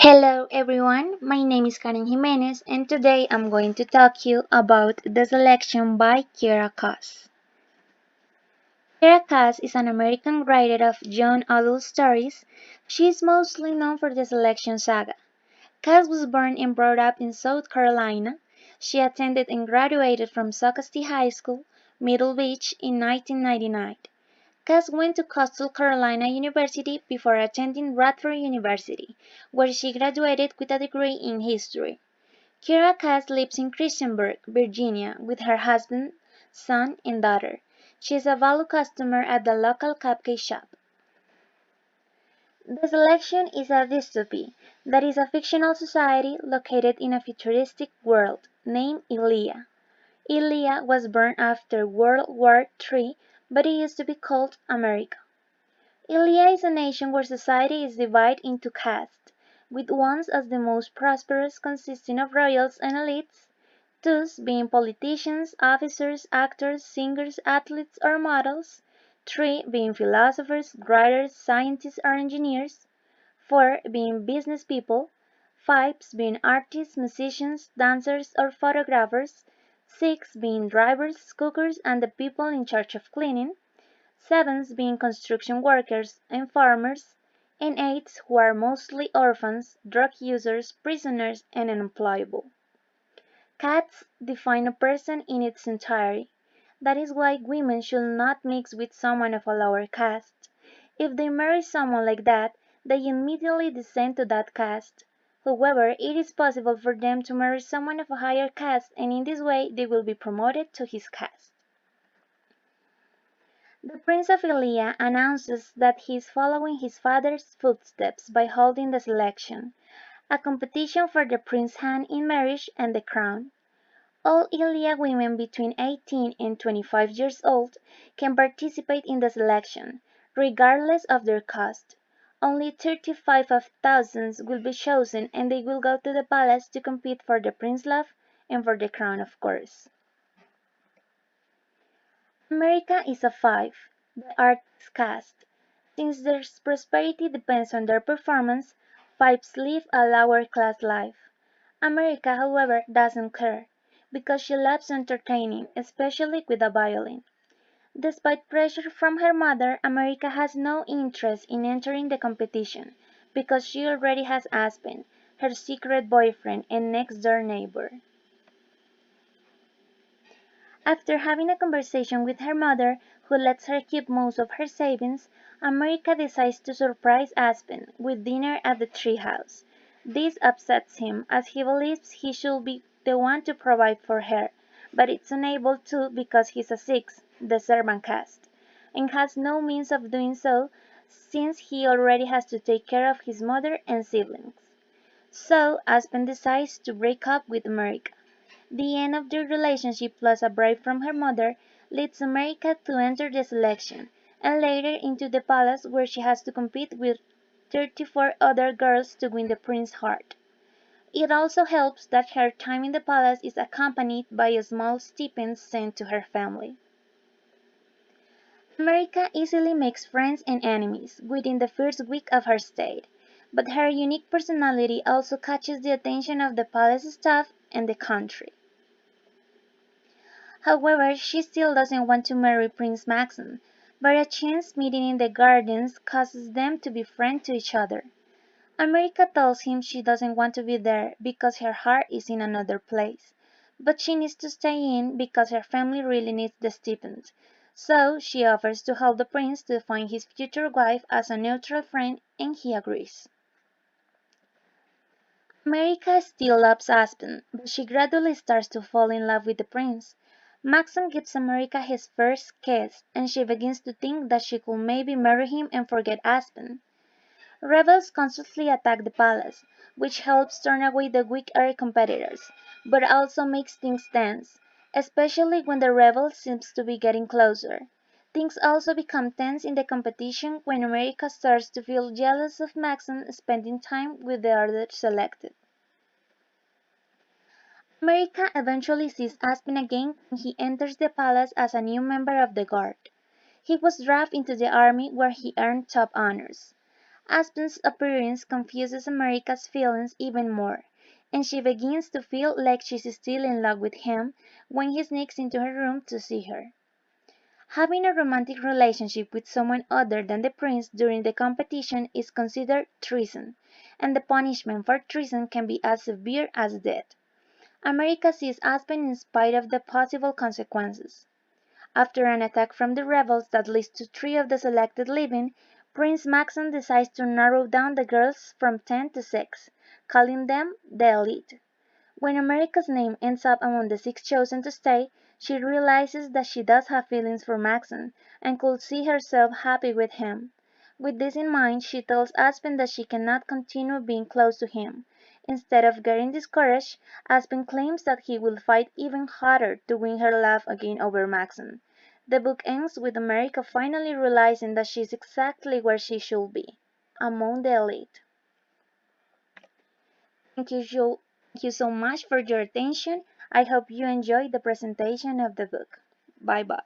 Hello everyone, my name is Karen Jimenez and today I'm going to talk you about The Selection by Kiera Cass. Kiera Cass is an American writer of young adult stories. She is mostly known for the Selection saga. Cass was born and brought up in South Carolina. She attended and graduated from Socastee High School, Middle Beach in 1999. Cass went to Coastal Carolina University before attending Radford University, where she graduated with a degree in history. Kira Cass lives in Christiansburg, Virginia, with her husband, son, and daughter. She is a value customer at the local cupcake shop. The Selection is a dystopy, that is a fictional society located in a futuristic world named Ilea. Ilea was born after World War III, but it used to be called America. Ilya is a nation where society is divided into castes, with ones as the most prosperous consisting of royals and elites, twos being politicians, officers, actors, singers, athletes, or models, three being philosophers, writers, scientists, or engineers, four being business people, fives being artists, musicians, dancers, or photographers, six being drivers, cookers, and the people in charge of cleaning, sevens being construction workers and farmers, and eights who are mostly orphans, drug users, prisoners, and unemployable. Cats define a person in its entirety. That is why women should not mix with someone of a lower caste. If they marry someone like that, they immediately descend to that caste. However, it is possible for them to marry someone of a higher caste, and in this way they will be promoted to his caste. The Prince of Ilya announces that he is following his father's footsteps by holding the Selection, a competition for the prince's hand in marriage and the crown. All Ilya women between 18 and 25 years old can participate in the selection, regardless of their caste. Only 35 of thousands will be chosen and they will go to the palace to compete for the prince's love and for the crown, of course. America is a five, the artist caste. Since their prosperity depends on their performance, fives live a lower class life. America, however, doesn't care, because she loves entertaining, especially with a violin. Despite pressure from her mother, America has no interest in entering the competition, because she already has Aspen, her secret boyfriend and next-door neighbor. After having a conversation with her mother, who lets her keep most of her savings, America decides to surprise Aspen with dinner at the treehouse. This upsets him, as he believes he should be the one to provide for her, but is unable to because he's a six, the servant caste, and has no means of doing so since he already has to take care of his mother and siblings. So Aspen decides to break up with America. The end of their relationship plus a bribe from her mother leads America to enter the selection, and later into the palace where she has to compete with 34 other girls to win the prince's heart. It also helps that her time in the palace is accompanied by a small stipend sent to her family. America easily makes friends and enemies within the first week of her stay, but her unique personality also catches the attention of the palace staff and the country. However, she still doesn't want to marry Prince Maxim, but a chance meeting in the gardens causes them to be friends to each other. America tells him she doesn't want to be there because her heart is in another place, but she needs to stay in because her family really needs the stipend. So she offers to help the prince to find his future wife as a neutral friend, and he agrees. America still loves Aspen, but she gradually starts to fall in love with the prince. Maxon gives America his first kiss, and she begins to think that she could maybe marry him and forget Aspen. Rebels constantly attack the palace, which helps turn away the weak-air competitors, but also makes things tense, especially when the rebel seems to be getting closer. Things also become tense in the competition when America starts to feel jealous of Maxon spending time with the others selected. America eventually sees Aspen again when he enters the palace as a new member of the guard. He was drafted into the army where he earned top honors. Aspen's appearance confuses America's feelings even more, and she begins to feel like she's still in love with him when he sneaks into her room to see her. Having a romantic relationship with someone other than the prince during the competition is considered treason, and the punishment for treason can be as severe as death. America sees Aspen in spite of the possible consequences. After an attack from the rebels that leads to three of the selected leaving, Prince Maxon decides to narrow down the girls from 10 to 6, calling them the elite. When America's name ends up among the 6 chosen to stay, she realizes that she does have feelings for Maxon and could see herself happy with him. With this in mind, she tells Aspen that she cannot continue being close to him. Instead of getting discouraged, Aspen claims that he will fight even harder to win her love again over Maxon. The book ends with America finally realizing that she is exactly where she should be, among the elite. Thank you so much for your attention. I hope you enjoyed the presentation of the book. Bye bye.